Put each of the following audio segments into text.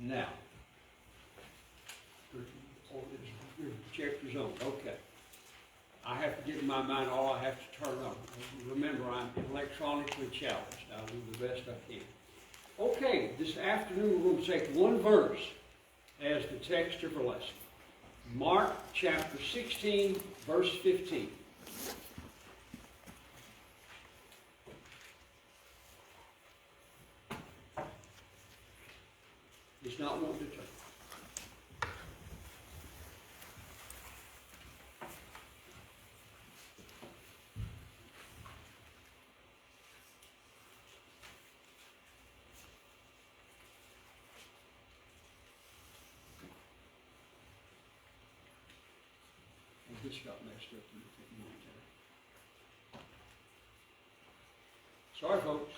Now, your chapter's on. Okay. I have to get in my mind all I have to turn on. Remember, I'm electronically challenged. I'll do the best I can. Okay, this afternoon we're going to take one verse as the text of our lesson. Mark chapter 16, verse 15. It's not one to turn. This got messed up in the Sorry, folks.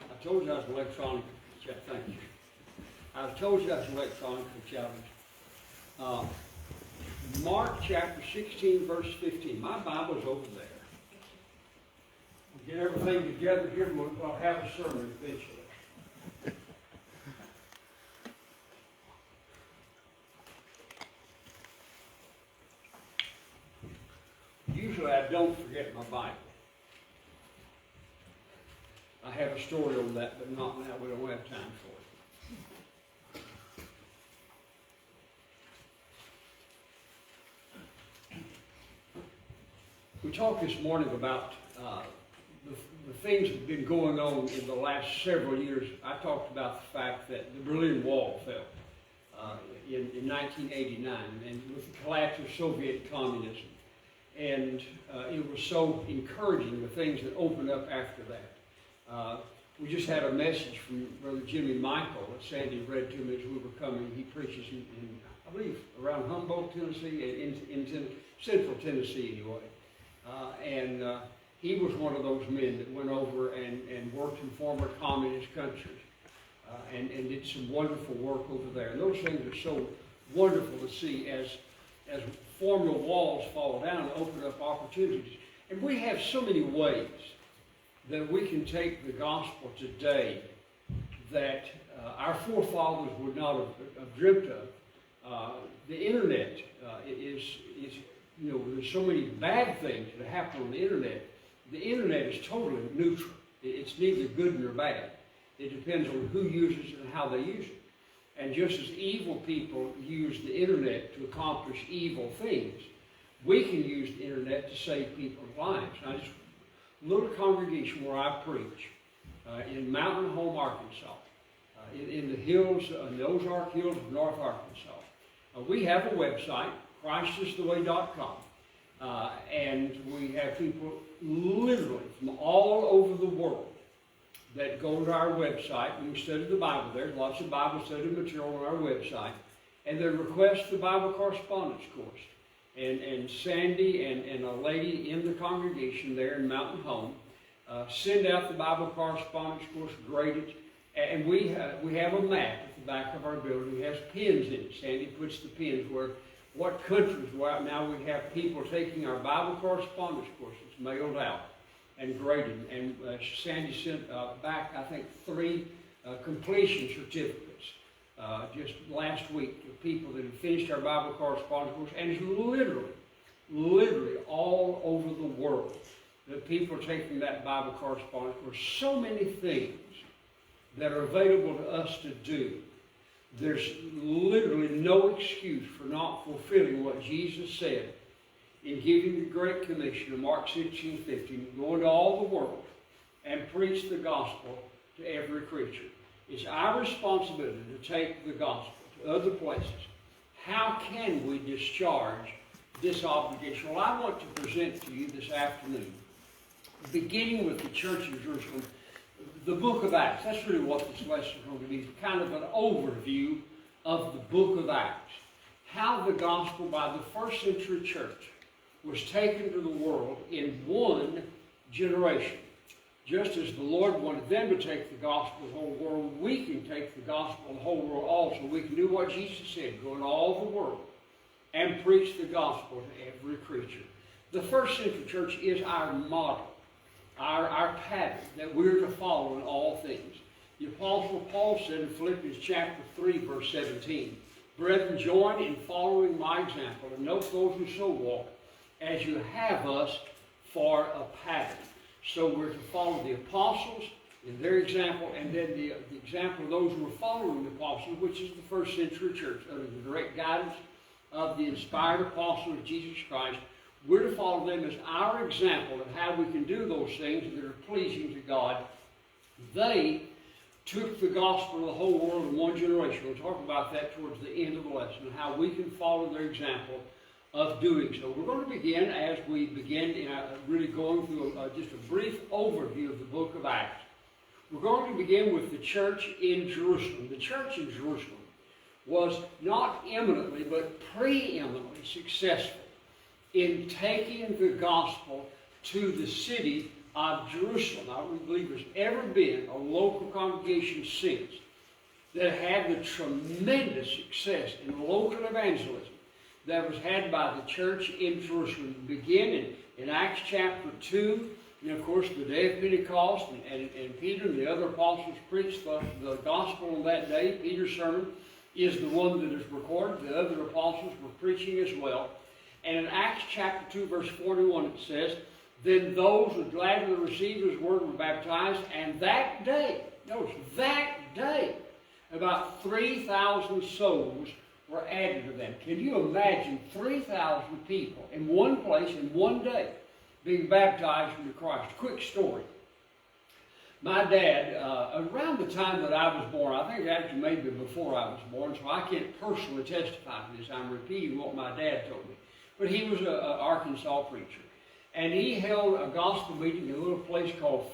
I told you I was electronically challenged. Thank you. I told you I was electronically challenged. Mark chapter 16, verse 15. My Bible's over there. We'll get everything together here. We'll have a sermon eventually. Usually I don't forget my Bible. I have a story on that, but not now. We don't have time for it. We talked this morning about the things that have been going on in the last several years. I talked about the fact that the Berlin Wall fell in 1989, and with the collapse of Soviet communism. And it was so encouraging, the things that opened up after that. We just had a message from Brother Jimmy Michael that Sandy read to me as we were coming. He preaches in I believe, around Humboldt, Tennessee, in Central Tennessee anyway. He was one of those men that went over and worked in former communist countries and did some wonderful work over there. And those things are so wonderful to see as former walls fall down and open up opportunities. And we have so many ways that we can take the gospel today that our forefathers would not have dreamt of. The internet is, there's so many bad things that happen on the internet. The internet is totally neutral. It's neither good nor bad. It depends on who uses it and how they use it. And just as evil people use the internet to accomplish evil things, we can use the internet to save people's lives. Now, just a little congregation where I preach in Mountain Home, Arkansas, in the hills, the Ozark Hills of North Arkansas. We have a website, ChristIsTheWay.com, and we have people literally from all over the world that go to our website. We can study the Bible there. There's lots of Bible study material on our website. And they request the Bible correspondence course. And Sandy and a lady in the congregation there in Mountain Home send out the Bible correspondence course, grade it. And we have a map at the back of our building. It has pins in it. Sandy puts the pins where what countries we're out. Now we have people taking our Bible correspondence courses mailed out and graded. And Sandy sent back, I think, 3 completion certificates just last week to people that have finished our Bible correspondence course. And it's literally all over the world that people are taking that Bible correspondence course. So many things that are available to us to do. There's literally no excuse for not fulfilling what Jesus said in giving the Great Commission of Mark 16:15, go into all the world and preach the gospel to every creature. It's our responsibility to take the gospel to other places. How can we discharge this obligation? Well, I want to present to you this afternoon, beginning with the church of Jerusalem, the book of Acts. That's really what this lesson is going to be, kind of an overview of the book of Acts. How the gospel by the first century church was taken to the world in one generation. Just as the Lord wanted them to take the gospel to the whole world, we can take the gospel to the whole world also. We can do what Jesus said, go into all the world and preach the gospel to every creature. The first century church is our model, our pattern that we're to follow in all things. The Apostle Paul said in Philippians chapter 3, verse 17, "Brethren, join in following my example, and note those who so walk, as you have us for a pattern." So we're to follow the apostles in their example, and then the example of those who were following the apostles, which is the first century church, under the direct guidance of the inspired apostles of Jesus Christ. We're to follow them as our example of how we can do those things that are pleasing to God. They took the gospel to the whole world in one generation. We'll talk about that towards the end of the lesson, how we can follow their example of doing so. We're going to begin, as we begin, really going through just a brief overview of the book of Acts. We're going to begin with the church in Jerusalem. The church in Jerusalem was not eminently, but preeminently successful in taking the gospel to the city of Jerusalem. I don't believe there's ever been a local congregation since that had the tremendous success in local evangelism that was had by the church in Jerusalem. Beginning in Acts chapter 2, and of course the day of Pentecost, and Peter and the other apostles preached the gospel on that day. Peter's sermon is the one that is recorded. The other apostles were preaching as well. And in Acts chapter 2, verse 41, it says, "Then those who gladly received his word were baptized, and that day," notice, that day, about 3,000 souls were added to them. Can you imagine 3,000 people in one place in one day being baptized into Christ? Quick story. My dad, around the time that I was born, I think actually maybe before I was born, so I can't personally testify to this. I'm repeating what my dad told me. But he was an Arkansas preacher. And he held a gospel meeting in a little place called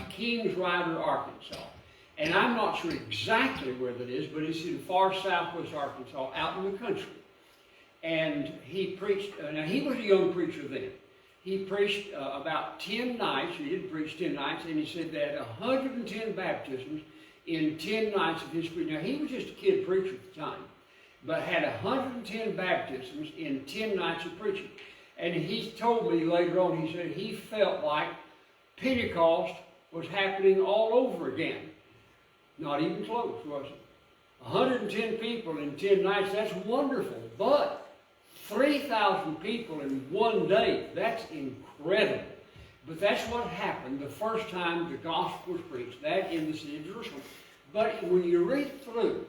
Kings Rider, Arkansas. And I'm not sure exactly where that is, but it's in far southwest Arkansas, out in the country. And he preached, now he was a young preacher then. He preached about 10 nights, he didn't preach 10 nights, and he said that 110 baptisms in 10 nights of his preaching. Now he was just a kid preacher at the time, but had 110 baptisms in 10 nights of preaching. And he told me later on, he said he felt like Pentecost was happening all over again. Not even close, was it? 110 people in 10 nights, that's wonderful. But 3,000 people in one day, that's incredible. But that's what happened the first time the gospel was preached, that in the city of Jerusalem. But when you read through,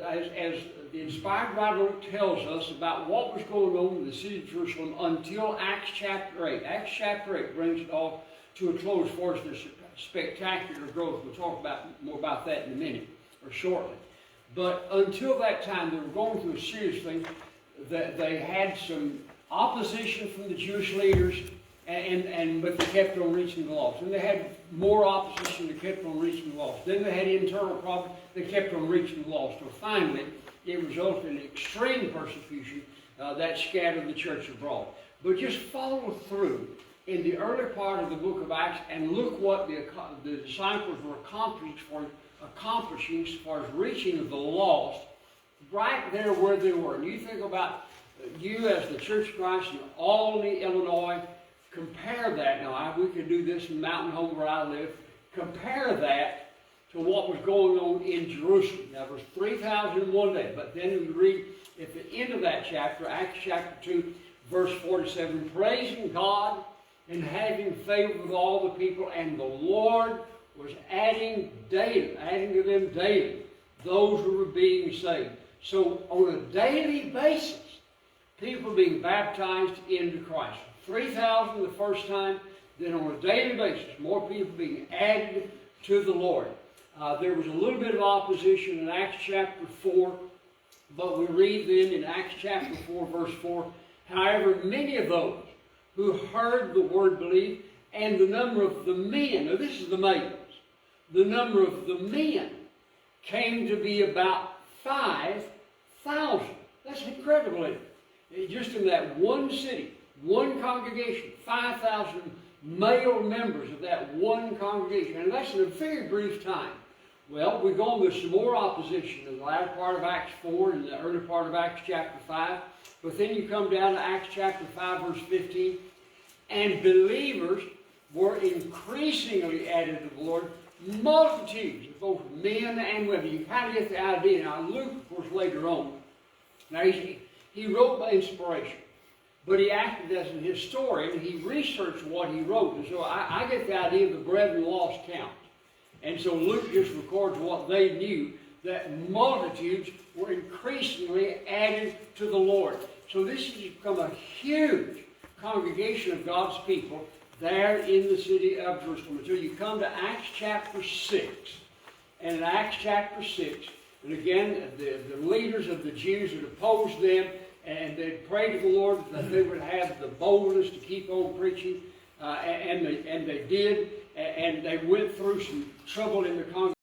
as the inspired writer tells us about what was going on in the city of Jerusalem until Acts chapter 8. Acts chapter 8 brings it all to a close for us. There's spectacular growth. We'll talk more about that in a minute, or shortly. But until that time, they were going through a serious thing. That they had some opposition from the Jewish leaders, but they kept on reaching the lost. And they had more opposition, they kept on reaching the lost. Then they had internal problems, they kept on reaching the lost. So finally, it resulted in extreme persecution that scattered the church abroad. But just follow through in the early part of the book of Acts and look what the disciples were accomplishing as far as reaching the lost right there where they were. And you think about you as the Church of Christ in Albany, Illinois, compare that. Now, we could do this in Mountain Home where I live. Compare that to what was going on in Jerusalem. Now, there was 3,000 in one day. But then we read at the end of that chapter, Acts chapter 2, verse 47, praising God and having favor with all the people, and the Lord was adding to them daily those who were being saved. So on a daily basis, people being baptized into Christ. 3,000 the first time, then on a daily basis, more people being added to the Lord. There was a little bit of opposition in Acts chapter 4, but we read then in Acts chapter 4, verse 4, however, many of those who heard the word believed, and the number of the men, now this is the maidens, the number of the men came to be about 5,000. That's incredible, isn't it? Just in that one city, one congregation, 5,000 male members of that one congregation. And that's in a very brief time. Well, we've gone with some more opposition in the latter part of Acts 4 and the early part of Acts chapter 5. But then you come down to Acts chapter 5, verse 15. And believers were increasingly added to the Lord. Multitudes of both men and women. You kind of get the idea. Now, Luke, of course, later on, now he wrote by inspiration, but he acted as an historian. He researched what he wrote. And so I get the idea of the brethren lost count. And so Luke just records what they knew, that multitudes were increasingly added to the Lord. So this has become a huge congregation of God's people there in the city of Jerusalem. Until you come to Acts chapter 6. And in Acts chapter 6, and again, the leaders of the Jews had opposed them, and they prayed to the Lord that they would have the boldness to keep on preaching, and they did, and they went through some trouble in the congregation.